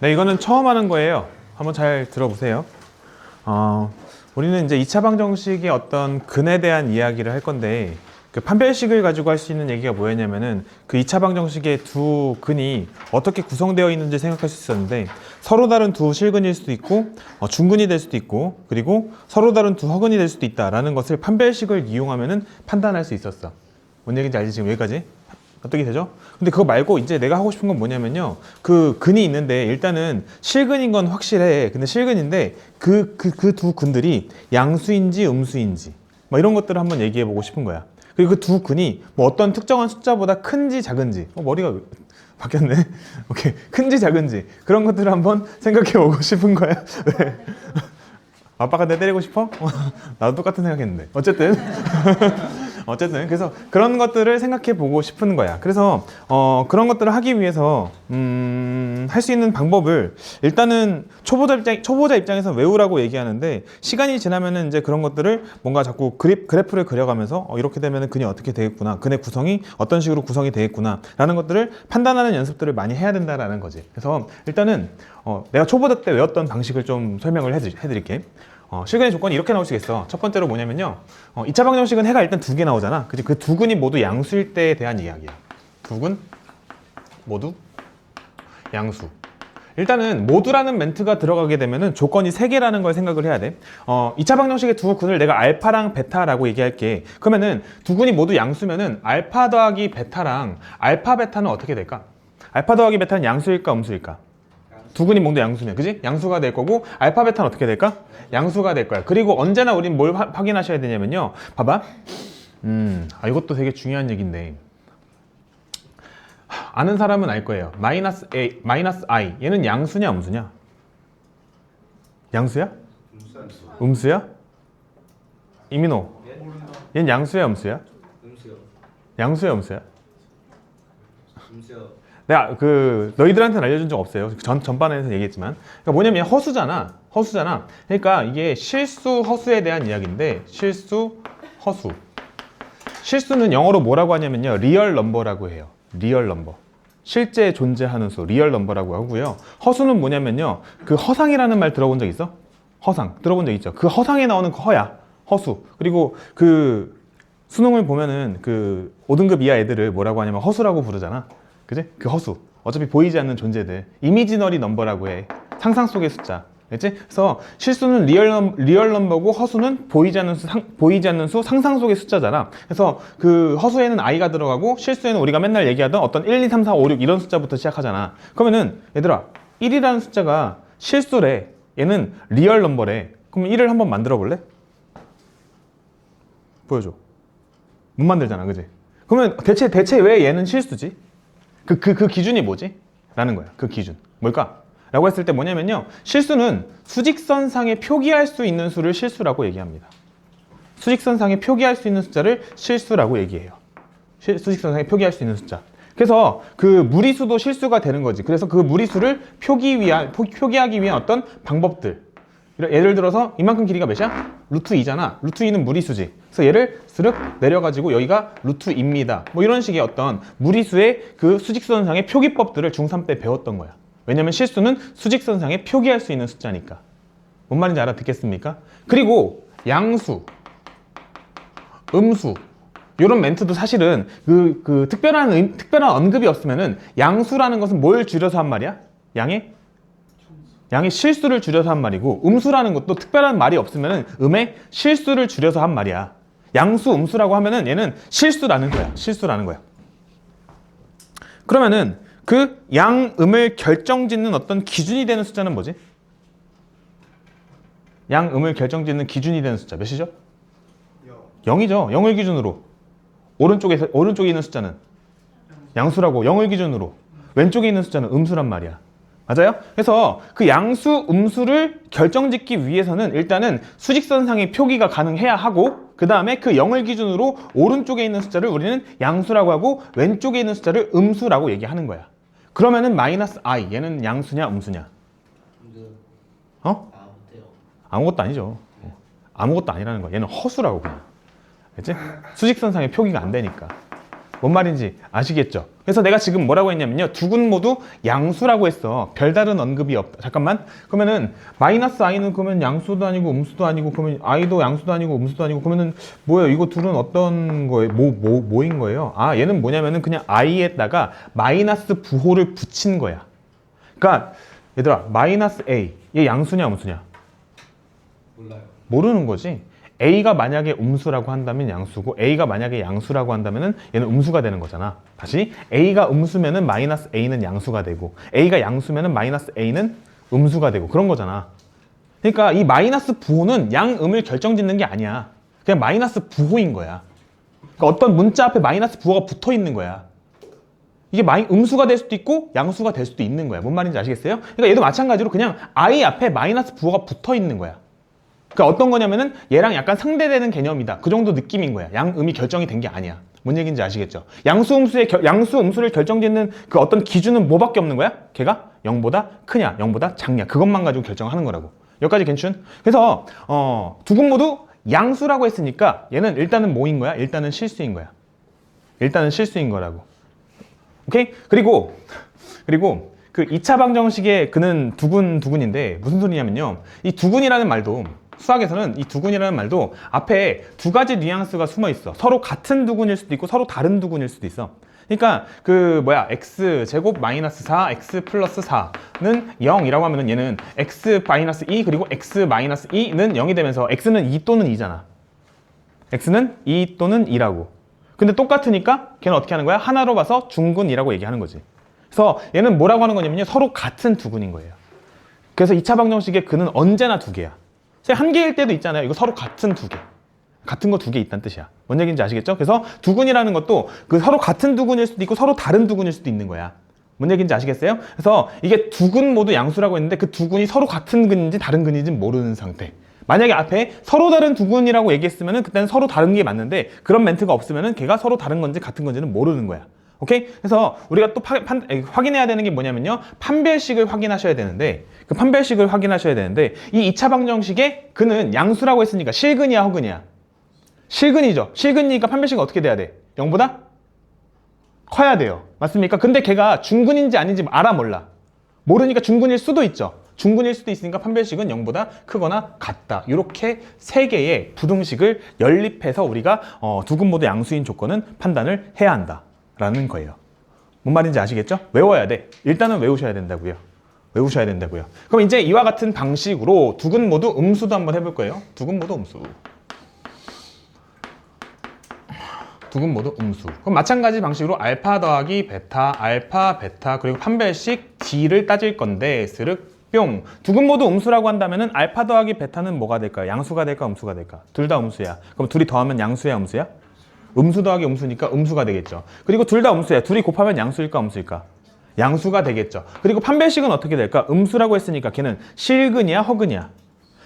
네, 이거는 처음 하는 거예요. 한번 잘 들어보세요. 우리는 이제 2차 방정식의 어떤 근에 대한 이야기를 할 건데, 그 판별식을 가지고 할 수 있는 얘기가 뭐였냐면은 그 2차 방정식의 두 근이 어떻게 구성되어 있는지 생각할 수 있었는데, 서로 다른 두 실근일 수도 있고 중근이 될 수도 있고, 그리고 서로 다른 두 허근이 될 수도 있다라는 것을 판별식을 이용하면은 판단할 수 있었어. 뭔 얘기인지 알지? 지금 여기까지 어떻게 되죠? 근데 그거 말고 이제 내가 하고 싶은 건 뭐냐면요, 그 근이 있는데 일단은 실근인 건 확실해. 근데 실근인데 그 두 근들이 양수인지 음수인지 뭐 이런 것들을 한번 얘기해 보고 싶은 거야. 그리고 그 두 근이 뭐 어떤 특정한 숫자보다 큰지 작은지, 머리가 바뀌었네. 오케이, 큰지 작은지 그런 것들을 한번 생각해 보고 싶은 거야. 네. 아빠가 내 때리고 싶어? 나도 똑같은 생각했는데 어쨌든 그래서 그런 것들을 생각해 보고 싶은 거야. 그래서 그런 것들을 하기 위해서 할 수 있는 방법을 일단은 초보자 입장에서 외우라고 얘기하는데, 시간이 지나면은 이제 그런 것들을 뭔가 자꾸 그래프를 그려가면서 이렇게 되면은 근이 어떻게 되겠구나, 근의 구성이 어떤 식으로 구성이 되겠구나 라는 것들을 판단하는 연습들을 많이 해야 된다라는 거지. 그래서 일단은 내가 초보자 때 외웠던 방식을 좀 설명을 해드릴게. 실근의 조건이 이렇게 나올 수 있겠어. 첫 번째로 뭐냐면요, 2차 방정식은 해가 일단 두 개 나오잖아. 그치? 그 두 근이 모두 양수일 때에 대한 이야기야. 두 근 모두 양수. 일단은 모두라는 멘트가 들어가게 되면은 조건이 세 개라는 걸 생각을 해야 돼. 2차 방정식의 두 근을 내가 알파랑 베타라고 얘기할게. 그러면은 두 근이 모두 양수면은 알파 더하기 베타랑 알파 베타는 어떻게 될까? 알파 더하기 베타는 양수일까 음수일까? 두 근이 모두 양수면, 그지? 양수가 될 거고, 알파 베타는 어떻게 될까? 양수가 될 거야. 그리고 언제나 우린 뭘 확인하셔야 되냐면요, 봐봐. 이것도 되게 중요한 얘기인데, 아는 사람은 알 거예요. 마이너스 A, 마이너스 I. 얘는 양수냐 음수냐? 양수야? 음수야? 이민호, 얘는 양수야 음수야? 음수요. 양수야 음수야? 음수요. 내가 너희들한테는 알려준 적 없어요. 전반에서 얘기했지만, 그러니까 뭐냐면 허수잖아. 그러니까 이게 실수 허수에 대한 이야기인데, 실수 허수. 실수는 영어로 뭐라고 하냐면요, 리얼 넘버라고 해요. 리얼 넘버. 실제 존재하는 수, 리얼 넘버라고 하고요. 허수는 뭐냐면요, 그 허상이라는 말 들어본 적 있어? 허상 들어본 적 있죠? 그 허상에 나오는 그 허야, 허수. 그리고 그 수능을 보면은 그 5등급 이하 애들을 뭐라고 하냐면 허수라고 부르잖아. 그지? 그 허수. 어차피 보이지 않는 존재들. 이미지너리 넘버라고 해. 상상 속의 숫자. 알지? 그래서 실수는 리얼 넘버고, 허수는 보이지 않는 수, 상상 속의 숫자잖아. 그래서 그 허수에는 i가 들어가고, 실수에는 우리가 맨날 얘기하던 어떤 1, 2, 3, 4, 5, 6 이런 숫자부터 시작하잖아. 그러면은 얘들아, 1이라는 숫자가 실수래. 얘는 리얼 넘버래. 그럼 1을 한번 만들어 볼래? 보여줘. 못 만들잖아, 그지? 그러면 대체 왜 얘는 실수지? 그 기준이 뭐지? 라는 거야. 그 기준. 뭘까? 라고 했을 때 뭐냐면요, 실수는 수직선상에 표기할 수 있는 수를 실수라고 얘기합니다. 수직선상에 표기할 수 있는 숫자를 실수라고 얘기해요. 수직선상에 표기할 수 있는 숫자. 그래서 그 무리수도 실수가 되는 거지. 그래서 그 무리수를 표기하기 위한 어떤 방법들. 예를 들어서 이만큼 길이가 몇이야? 루트 2잖아. 루트 2는 무리수지. 그래서 얘를 스륵 내려가지고 여기가 루트 2입니다. 뭐 이런 식의 어떤 무리수의 그 수직선상의 표기법들을 중3 때 배웠던 거야. 왜냐면 실수는 수직선상에 표기할 수 있는 숫자니까. 뭔 말인지 알아듣겠습니까? 그리고 양수, 음수 이런 멘트도 사실은 그 특별한 언급이 없으면은, 양수라는 것은 뭘 줄여서 한 말이야? 양의 실수를 줄여서 한 말이고, 음수라는 것도 특별한 말이 없으면은 음의 실수를 줄여서 한 말이야. 양수, 음수라고 하면은 얘는 실수라는 거야. 그러면은 그 양음을 결정짓는 어떤 기준이 되는 숫자는 뭐지? 양음을 결정짓는 기준이 되는 숫자 몇이죠? 0이죠. 0을 기준으로. 오른쪽에 있는 숫자는 양수라고, 0을 기준으로. 왼쪽에 있는 숫자는 음수란 말이야. 맞아요? 그래서 그 양수, 음수를 결정짓기 위해서는 일단은 수직선상의 표기가 가능해야 하고, 그 다음에 그 0을 기준으로 오른쪽에 있는 숫자를 우리는 양수라고 하고, 왼쪽에 있는 숫자를 음수라고 얘기하는 거야. 그러면은 마이너스 i, 얘는 양수냐 음수냐? 못해요. 아무것도 아니죠. 아무것도 아니라는 거야. 얘는 허수라고 그냥. 알지? 수직선상의 표기가 안 되니까. 뭔 말인지 아시겠죠? 그래서 내가 지금 뭐라고 했냐면요. 두 군 모두 양수라고 했어. 별다른 언급이 없다. 잠깐만. 그러면은 마이너스 i는 그러면 양수도 아니고 음수도 아니고 그러면 i도 양수도 아니고 음수도 아니고 그러면은 뭐예요? 이거 둘은 어떤 거예요? 뭐인 거예요? 아, 얘는 뭐냐면은 그냥 i에다가 마이너스 부호를 붙인 거야. 그러니까 얘들아, 마이너스 a. 얘 양수냐 음수냐? 몰라요. 모르는 거지. A가 만약에 음수라고 한다면 양수고 A가 만약에 양수라고 한다면 얘는 음수가 되는 거잖아. 다시 A가 음수면은 마이너스 A는 양수가 되고 A가 양수면은 마이너스 A는 음수가 되고 그런 거잖아. 그러니까 이 마이너스 부호는 양음을 결정짓는 게 아니야. 그냥 마이너스 부호인 거야. 그러니까 어떤 문자 앞에 마이너스 부호가 붙어 있는 거야. 이게 음수가 될 수도 있고 양수가 될 수도 있는 거야. 뭔 말인지 아시겠어요? 그러니까 얘도 마찬가지로 그냥 I 앞에 마이너스 부호가 붙어 있는 거야. 그러니까 어떤 거냐면은 얘랑 약간 상대되는 개념이다. 그 정도 느낌인 거야. 양음이 결정이 된 게 아니야. 뭔 얘기인지 아시겠죠? 양수, 음수를 결정짓는 그 어떤 기준은 뭐밖에 없는 거야? 걔가 0보다 크냐, 0보다 작냐. 그것만 가지고 결정하는 거라고. 여기까지 괜춘? 그래서 두 군 모두 양수라고 했으니까 얘는 일단은 뭐인 거야? 일단은 실수인 거야. 일단은 실수인 거라고. 오케이? 그리고 그 2차 방정식의 그는 두군인데 무슨 소리냐면요. 이 두군이라는 말도 수학에서는 이 두군이라는 말도 앞에 두 가지 뉘앙스가 숨어 있어. 서로 같은 두군일 수도 있고 서로 다른 두군일 수도 있어. 그러니까 x 제곱 마이너스 4 x 플러스 4는 0이라고 하면은 얘는 x 마이너스 2 그리고 x 마이너스 2는 0이 되면서 x는 2 또는 2잖아. x는 2 또는 2라고. 근데 똑같으니까 걔는 어떻게 하는 거야? 하나로 봐서 중군이라고 얘기하는 거지. 그래서 얘는 뭐라고 하는 거냐면요. 서로 같은 두군인 거예요. 그래서 2차 방정식의 근은 언제나 두 개야. 한 개일 때도 있잖아요. 이거 서로 같은 두 개. 같은 거 두 개 있다는 뜻이야. 뭔 얘기인지 아시겠죠? 그래서 두군이라는 것도 그 서로 같은 두군일 수도 있고 서로 다른 두군일 수도 있는 거야. 뭔 얘기인지 아시겠어요? 그래서 이게 두 군 모두 양수라고 했는데 그 두 군이 서로 같은 근인지 다른 근인지 모르는 상태. 만약에 앞에 서로 다른 두 군이라고 얘기했으면은 그때는 서로 다른 게 맞는데 그런 멘트가 없으면은 걔가 서로 다른 건지 같은 건지는 모르는 거야. 오케이? 그래서 우리가 또 확인해야 되는 게 뭐냐면요. 판별식을 확인하셔야 되는데 그 판별식을 확인하셔야 되는데 이 2차 방정식의 근은 양수라고 했으니까 실근이야 허근이야? 실근이죠. 실근이니까 판별식은 어떻게 돼야 돼? 0보다 커야 돼요. 맞습니까? 근데 걔가 중근인지 아닌지 알아 몰라? 모르니까 중근일 수도 있죠. 중근일 수도 있으니까 판별식은 0보다 크거나 같다. 이렇게 세 개의 부등식을 연립해서 우리가 두 군 모두 양수인 조건은 판단을 해야 한다. 라는 거예요. 뭔 말인지 아시겠죠? 외워야 돼. 일단은 외우셔야 된다고요. 외우셔야 된다고요. 그럼 이제 이와 같은 방식으로 두 군 모두 음수도 한번 해볼 거예요. 두 군 모두 음수. 두 군 모두 음수. 그럼 마찬가지 방식으로 알파 더하기 베타, 알파, 베타, 그리고 판별식 D를 따질 건데 스륵 뿅. 두 군 모두 음수라고 한다면은 알파 더하기 베타는 뭐가 될까요? 양수가 될까, 음수가 될까? 둘 다 음수야. 그럼 둘이 더하면 양수야, 음수야? 음수 더하기 음수니까 음수가 되겠죠. 그리고 둘 다 음수야. 둘이 곱하면 양수일까, 음수일까? 양수가 되겠죠. 그리고 판별식은 어떻게 될까? 음수라고 했으니까 걔는 실근이야, 허근이야?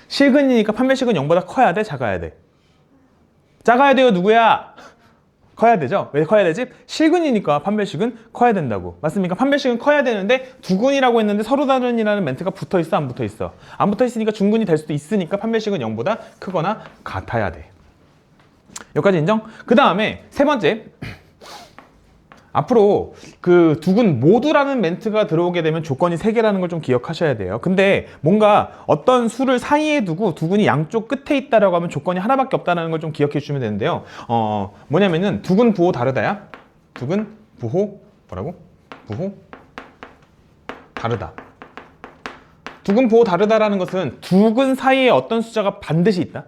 실근이니까 판별식은 0보다 커야 돼, 작아야 돼? 작아야 돼요, 누구야? 커야 되죠? 왜 커야 되지? 실근이니까 판별식은 커야 된다고. 맞습니까? 판별식은 커야 되는데 두 군이라고 했는데 서로 다른이라는 멘트가 붙어 있어, 안 붙어 있어? 안 붙어 있으니까 중군이 될 수도 있으니까 판별식은 0보다 크거나 같아야 돼. 여기까지 인정? 그 다음에 세 번째, 앞으로 그 두 군 모두라는 멘트가 들어오게 되면 조건이 세 개라는 걸 좀 기억하셔야 돼요. 근데 뭔가 어떤 수를 사이에 두고 두 군이 양쪽 끝에 있다라고 하면 조건이 하나밖에 없다는 걸 좀 기억해 주시면 되는데요. 뭐냐면은 두 군 부호 다르다야. 두 군 부호 뭐라고? 부호 다르다. 두 군 부호 다르다라는 것은 두 군 사이에 어떤 숫자가 반드시 있다.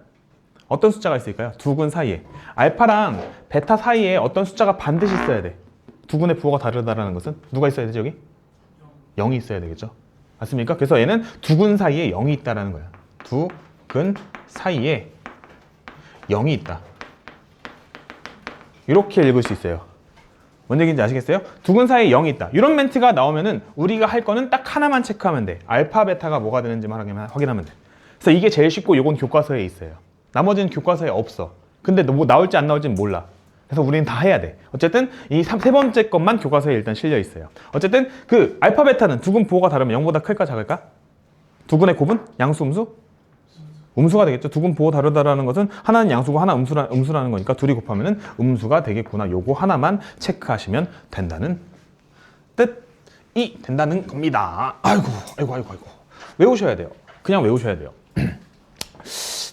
어떤 숫자가 있을까요? 두 군 사이에. 알파랑 베타 사이에 어떤 숫자가 반드시 있어야 돼. 두 군의 부호가 다르다라는 것은 누가 있어야 되지 여기? 0이 있어야 되겠죠. 맞습니까? 그래서 얘는 두 군 사이에 0이 있다라는 거야. 두 근 사이에 0이 있다. 이렇게 읽을 수 있어요. 뭔 얘기인지 아시겠어요? 두 근 사이에 0이 있다. 이런 멘트가 나오면은 우리가 할 거는 딱 하나만 체크하면 돼. 알파, 베타가 뭐가 되는지만 확인하면 돼. 그래서 이게 제일 쉽고 요건 교과서에 있어요. 나머지는 교과서에 없어. 근데 뭐 나올지 안 나올지는 몰라. 그래서 우리는 다 해야 돼. 어쨌든 이 세 번째 것만 교과서에 일단 실려 있어요. 어쨌든 그 알파, 베타는 두 근 부호가 다르면 0보다 클까 작을까? 두 근의 곱은 양수, 음수? 음수가 되겠죠. 두 근 보호 다르다라는 것은 하나는 양수고 하나 음수라는 거니까 둘이 곱하면은 음수가 되겠구나. 요거 하나만 체크하시면 된다는 뜻이 된다는 겁니다. 아이고. 외우셔야 돼요. 그냥 외우셔야 돼요.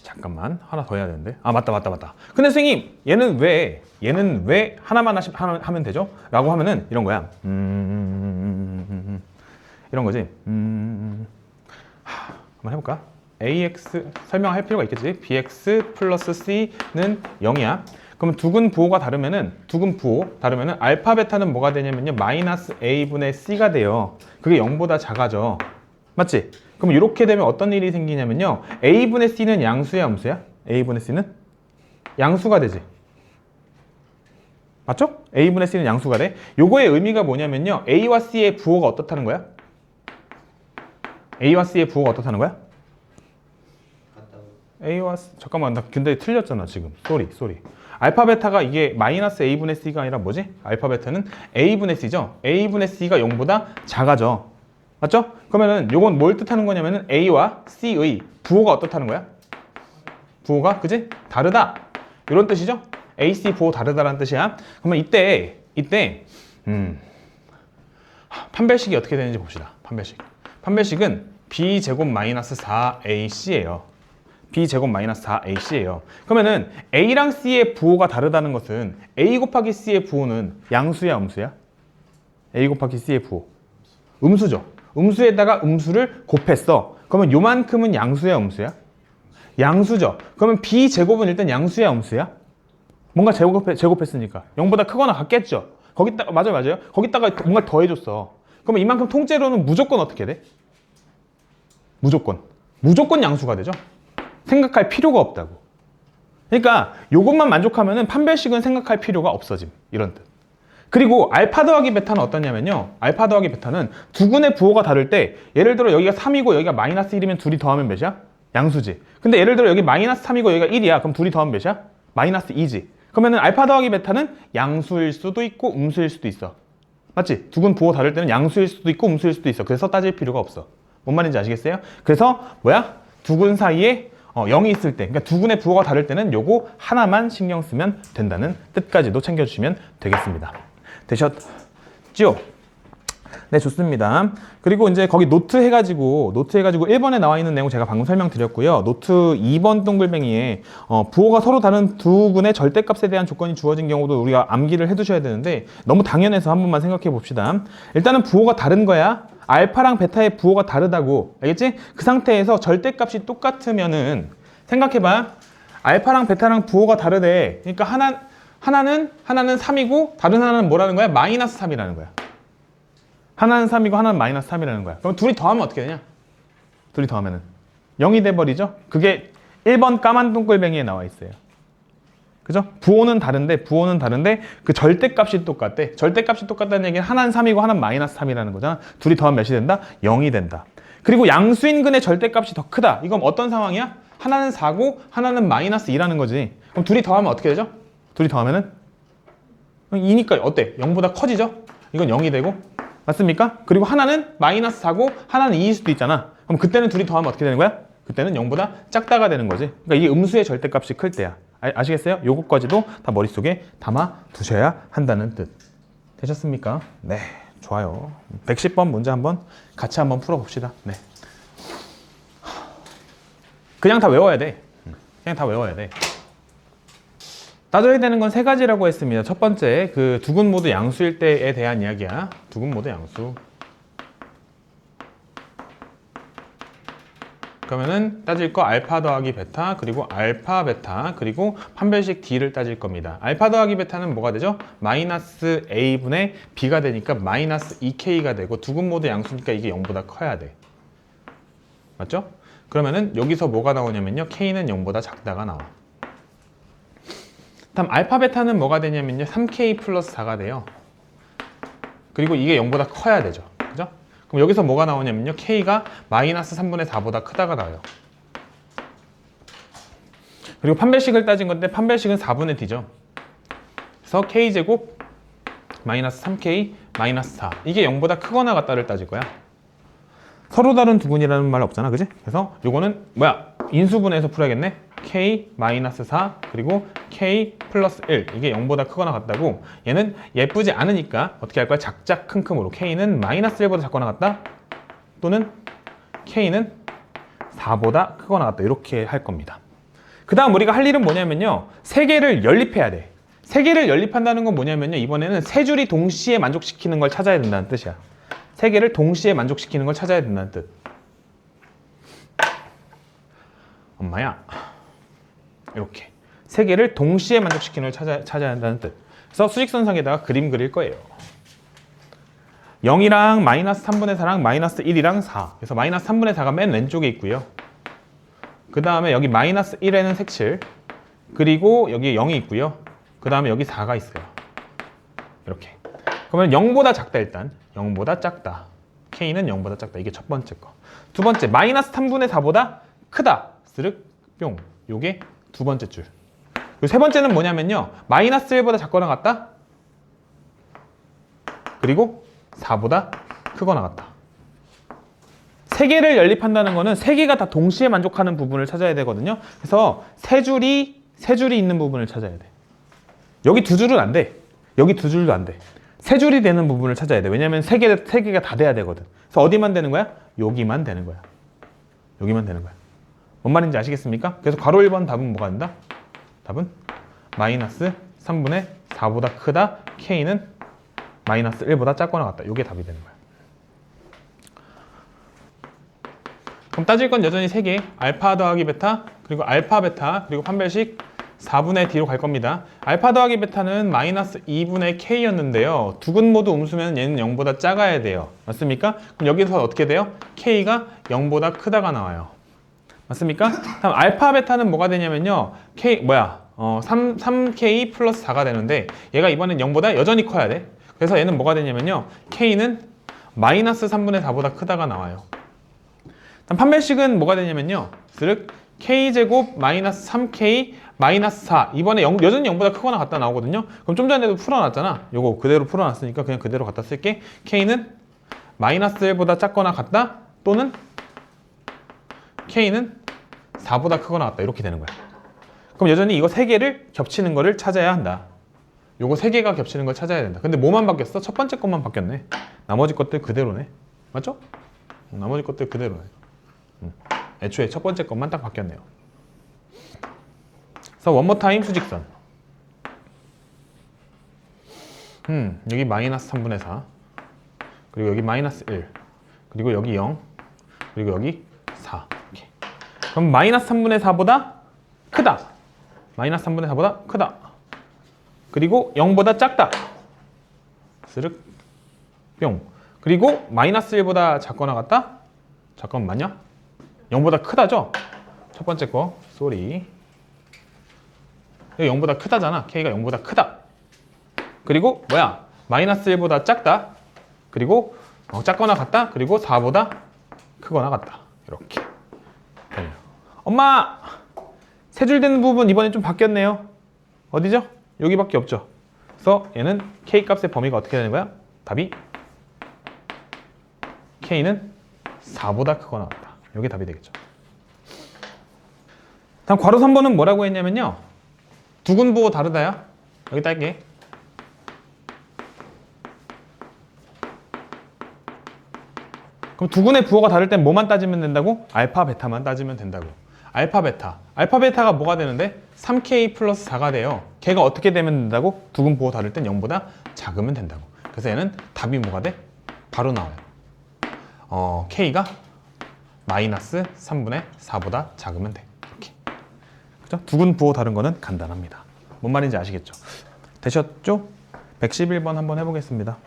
잠깐만 하나 더 해야 되는데. 아 맞다. 근데 선생님 얘는 왜 하나만 하면 되죠? 라고 하면은 이런 거야. 이런 거지. 한번 해볼까? ax 설명할 필요가 있겠지. bx 플러스 c는 0이야. 그러면 두근 부호가 다르면은 알파 베타는 뭐가 되냐면요 마이너스 a분의 c가 돼요. 그게 0보다 작아져. 맞지? 그럼 이렇게 되면 어떤 일이 생기냐면요 a분의 c는 양수야 음수야? a분의 c는 양수가 되지. 맞죠? a분의 c는 양수가 돼. 요거의 의미가 뭐냐면요 a와 c의 부호가 어떻다는 거야? a와 c의 부호가 어떻다는 거야? a와 c, 잠깐만 나 근데 틀렸잖아 지금. 쏘리. 알파 베타가 이게 마이너스 a분의 c가 아니라 뭐지? 알파 베타는 a분의 c죠. a분의 c가 0보다 작아져. 맞죠? 그러면은 요건 뭘 뜻하는 거냐면은 a와 c의 부호가 어떻다는 거야? 부호가 그지? 다르다. 이런 뜻이죠? a, c 부호 다르다라는 뜻이야. 그러면 이때 판별식이 어떻게 되는지 봅시다. 판별식은 b제곱 마이너스 4ac예요. b제곱 마이너스 4ac예요. 그러면은 a랑 c의 부호가 다르다는 것은 a 곱하기 c의 부호는 양수야 음수야? a 곱하기 c의 부호 음수죠. 음수에다가 음수를 곱했어. 그러면 요만큼은 양수야 음수야? 양수죠. 그러면 b제곱은 일단 양수야 음수야? 뭔가 제곱했으니까 0보다 크거나 같겠죠. 거기다가 맞아요. 거기다가 뭔가 더해줬어. 그러면 이만큼 통째로는 무조건 어떻게 돼? 무조건 양수가 되죠. 생각할 필요가 없다고. 그러니까 요것만 만족하면은 판별식은 생각할 필요가 없어짐. 이런 뜻. 그리고 알파 더하기 베타는 어떠냐면요. 알파 더하기 베타는 두 근의 부호가 다를 때 예를 들어 여기가 3이고 여기가 마이너스 1이면 둘이 더하면 몇이야? 양수지. 근데 예를 들어 여기 마이너스 3이고 여기가 1이야. 그럼 둘이 더하면 몇이야? 마이너스 2지. 그러면은 알파 더하기 베타는 양수일 수도 있고 음수일 수도 있어. 맞지? 두 근 부호 다를 때는 양수일 수도 있고 음수일 수도 있어. 그래서 따질 필요가 없어. 뭔 말인지 아시겠어요? 그래서 두 근 사이에 0이 있을 때, 그러니까 두 근의 부호가 다를 때는 요거 하나만 신경 쓰면 된다는 뜻까지도 챙겨주시면 되겠습니다. 되셨죠? 네, 좋습니다. 그리고 이제 거기 노트 해가지고 1번에 나와 있는 내용 제가 방금 설명드렸고요. 노트 2번 동글뱅이에 부호가 서로 다른 두 근의 절대값에 대한 조건이 주어진 경우도 우리가 암기를 해두셔야 되는데 너무 당연해서 한 번만 생각해 봅시다. 일단은 부호가 다른 거야. 알파랑 베타의 부호가 다르다고. 알겠지? 그 상태에서 절대값이 똑같으면은 생각해봐. 알파랑 베타랑 부호가 다르대. 그러니까 하나는 3이고 다른 하나는 뭐라는 거야? 마이너스 3이라는 거야. 하나는 3이고 하나는 마이너스 3이라는 거야. 그럼 둘이 더하면 어떻게 되냐? 둘이 더하면은 0이 돼버리죠? 그게 1번 까만 동글뱅이에 나와 있어요. 그죠? 부호는 다른데 그 절대값이 똑같대. 절대값이 똑같다는 얘기는 하나는 3이고 하나는 마이너스 3이라는 거잖아. 둘이 더하면 몇이 된다? 0이 된다. 그리고 양수인 근의 절대값이 더 크다. 이건 어떤 상황이야? 하나는 4고 하나는 마이너스 2라는 거지. 그럼 둘이 더하면 어떻게 되죠? 둘이 더하면은 2니까 어때? 0보다 커지죠? 이건 0이 되고 맞습니까? 그리고 하나는 마이너스 4고 하나는 2일 수도 있잖아. 그럼 그때는 둘이 더하면 어떻게 되는 거야? 그때는 0보다 작다가 되는 거지. 그러니까 이게 음수의 절대값이 클 때야. 아시겠어요? 요것까지도 다 머릿속에 담아 두셔야 한다는 뜻. 되셨습니까? 네, 좋아요. 110번 문제 한번 같이 한번 풀어봅시다. 네. 그냥 다 외워야 돼. 따져야 되는 건 세 가지라고 했습니다. 첫 번째, 그 두 근 모두 양수일 때에 대한 이야기야. 두 근 모두 양수. 그러면은 따질 거 알파 더하기 베타, 그리고 알파 베타, 그리고 판별식 D를 따질 겁니다. 알파 더하기 베타는 뭐가 되죠? 마이너스 A분의 B가 되니까 마이너스 2K가 되고 두 근 모두 양수니까 이게 0보다 커야 돼. 맞죠? 그러면은 여기서 뭐가 나오냐면요. K는 0보다 작다가 나와. 다음 알파 베타는 뭐가 되냐면요. 3K 플러스 4가 돼요. 그리고 이게 0보다 커야 되죠. 그죠? 그럼 여기서 뭐가 나오냐면요. K가 마이너스 3분의 4보다 크다가 나와요. 그리고 판별식을 따진 건데 판별식은 4분의 D죠. 그래서 K제곱 마이너스 3K 마이너스 4. 이게 0보다 크거나 같다를 따질 거야. 서로 다른 두 근이라는 말 없잖아. 그지? 그래서 요거는 뭐야? 인수분해해서 풀어야겠네. k-4 그리고 k 플러스 1 이게 0보다 크거나 같다고. 얘는 예쁘지 않으니까 어떻게 할 거야? 작작 큼큼으로 k는 마이너스 1보다 작거나 같다 또는 k는 4보다 크거나 같다 이렇게 할 겁니다. 그 다음 우리가 할 일은 뭐냐면요, 세 개를 연립해야 돼. 세 개를 연립한다는 건 뭐냐면요, 이번에는 세 줄이 동시에 만족시키는 걸 찾아야 된다는 뜻이야. 세 개를 동시에 만족시키는 걸 찾아야 된다는 뜻. 엄마야, 이렇게 세 개를 동시에 만족시키는 걸 찾아야 한다는 뜻. 그래서 수직선상에다가 그림 그릴 거예요. 0이랑 마이너스 3분의 4랑 마이너스 1이랑 4. 그래서 마이너스 3분의 4가 맨 왼쪽에 있고요. 그 다음에 여기 마이너스 1에는 색칠, 그리고 여기 0이 있고요. 그 다음에 여기 4가 있어요. 이렇게. 그러면 0보다 작다. 일단 0보다 작다. K는 0보다 작다. 이게 첫 번째 거. 두 번째, 마이너스 3분의 4보다 크다. 스륵 뿅. 요게 두 번째 줄. 그리고 세 번째는 뭐냐면요, 마이너스 1보다 작거나 같다. 그리고 4보다 크거나 같다. 세 개를 연립한다는 거는 세 개가 다 동시에 만족하는 부분을 찾아야 되거든요. 그래서 세 줄이 있는 부분을 찾아야 돼. 여기 두 줄은 안 돼. 여기 두 줄도 안 돼. 세 줄이 되는 부분을 찾아야 돼. 왜냐면 세 개가 다 돼야 되거든. 그래서 어디만 되는 거야? 여기만 되는 거야. 여기만 되는 거야. 뭔 말인지 아시겠습니까? 그래서 괄호 1번 답은 뭐가 된다? 답은 마이너스 3분의 4보다 크다. K는 마이너스 1보다 작거나 같다. 이게 답이 되는 거야. 그럼 따질 건 여전히 3개. 알파 더하기 베타, 그리고 알파 베타, 그리고 판별식 4분의 D로 갈 겁니다. 알파 더하기 베타는 마이너스 2분의 K였는데요. 두 근 모두 음수면 얘는 0보다 작아야 돼요. 맞습니까? 그럼 여기서 어떻게 돼요? K가 0보다 크다가 나와요. 맞습니까? 다음 알파 베타는 뭐가 되냐면요, K 3K 플러스 4가 되는데 얘가 이번엔 0보다 여전히 커야 돼. 그래서 얘는 뭐가 되냐면요, K는 마이너스 3분의 4보다 크다가 나와요. 다음 판별식은 뭐가 되냐면요, 즉 K제곱 마이너스 3K 마이너스 4. 이번에 여전히 0보다 크거나 같다 나오거든요. 그럼 좀 전에도 풀어놨잖아. 요거 그대로 풀어놨으니까 그냥 그대로 갖다 쓸게. K는 마이너스 1보다 작거나 같다 또는 K는 4보다 크거나 같다. 이렇게 되는 거야. 그럼 여전히 이거 세 개를 겹치는 거를 찾아야 한다. 요거 세 개가 겹치는 걸 찾아야 된다. 근데 뭐만 바뀌었어? 첫 번째 것만 바뀌었네. 나머지 것들 그대로네. 맞죠? 나머지 것들 그대로네. 애초에 첫 번째 것만 딱 바뀌었네요. 그래서 원모 타임 수직선. 여기 마이너스 3분의 4, 그리고 여기 마이너스 1, 그리고 여기 0, 그리고 여기 4. 이렇게. 그럼 마이너스 3분의 4보다 크다. 마이너스 3분의 4보다 크다. 그리고 0보다 작다. 스륵 뿅. 그리고 마이너스 1보다 작거나 같다. 잠깐만요. 0보다 크다죠? 첫 번째 거, 쏘리. 여기 0보다 크다잖아. K가 0보다 크다. 그리고 뭐야? 마이너스 1보다 작다. 그리고 작거나 같다. 그리고 4보다 크거나 같다. 이렇게. 엄마! 세 줄 되는 부분 이번엔 좀 바뀌었네요. 어디죠? 여기밖에 없죠. 그래서 얘는 K 값의 범위가 어떻게 되는 거야? 답이 K는 4보다 크거나 같다. 이게 답이 되겠죠. 다음 괄호 3번은 뭐라고 했냐면요, 두근 부호 다르다야. 여기 딸게. 그럼 두근의 부호가 다를 땐 뭐만 따지면 된다고? 알파 베타만 따지면 된다고. 알파 베타. 알파 베타가 뭐가 되는데 3K 플러스 4가 돼요. 걔가 어떻게 되면 된다고? 두근 부호 다를 땐 0보다 작으면 된다고. 그래서 얘는 답이 뭐가 돼? 바로 나와요. K가 마이너스 3분의 4보다 작으면 돼. 이렇게. 그죠? 두근 부호 다른 거는 간단합니다. 뭔 말인지 아시겠죠? 되셨죠? 111번 한번 해보겠습니다.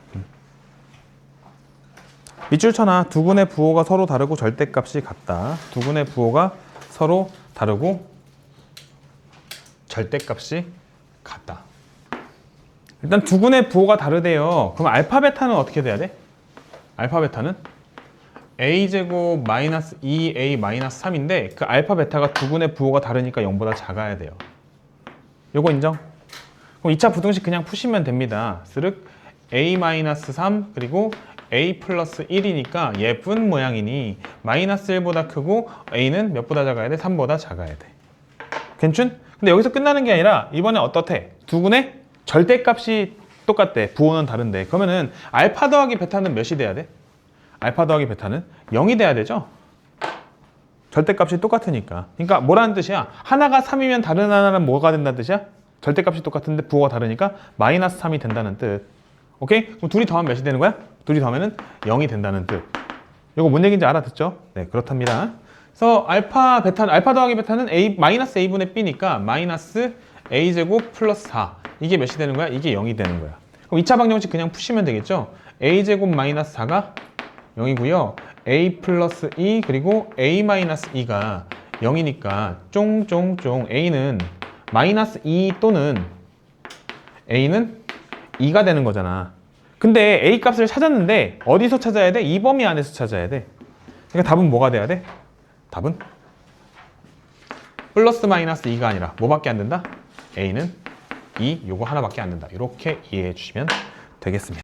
밑줄 쳐놔. 두근의 부호가 서로 다르고 절대값이 같다. 두근의 부호가 서로 다르고 절대값이 같다. 일단 두근의 부호가 다르대요. 그럼 알파 베타는 어떻게 돼야 돼? 알파 베타는 a제곱 마이너스 2a 마이너스 3인데 그 알파 베타가 두근의 부호가 다르니까 0보다 작아야 돼요. 요거 인정? 그럼 2차 부등식 그냥 푸시면 됩니다. 스륵 a 마이너스 3 그리고 a 플러스 1이니까 예쁜 모양이니 마이너스 1보다 크고 a는 몇보다 작아야 돼? 3보다 작아야 돼. 괜춘? 근데 여기서 끝나는 게 아니라 이번에 어떻대? 두근의 절대값이 똑같대. 부호는 다른데. 그러면은 알파 더하기 베타는 몇이 돼야 돼? 알파 더하기 베타는 0이 돼야 되죠? 절대값이 똑같으니까. 그러니까 뭐라는 뜻이야? 하나가 3이면 다른 하나는 뭐가 된다는 뜻이야? 절대값이 똑같은데 부호가 다르니까 마이너스 3이 된다는 뜻. 오케이? 그럼 둘이 더하면 몇이 되는 거야? 둘이 더하면은 0이 된다는 뜻. 이거 뭔 얘기인지 알아듣죠? 네, 그렇답니다. 그래서 알파 더하기 베타는 마이너스 a분의 b니까 마이너스 a제곱 플러스 4. 이게 몇이 되는 거야? 이게 0이 되는 거야. 그럼 2차 방정식 그냥 푸시면 되겠죠? a제곱 마이너스 4가 0이고요. a 플러스 2 그리고 a 마이너스 2가 0이니까 쫑쫑쫑 a는 마이너스 2 또는 a는 2가 되는 거잖아. 근데 a 값을 찾았는데 어디서 찾아야 돼? 이 범위 안에서 찾아야 돼. 그러니까 답은 뭐가 돼야 돼? 답은 플러스 마이너스 2가 아니라 뭐밖에 안 된다? a는 2 요거 하나밖에 안 된다. 이렇게 이해해 주시면 되겠습니다.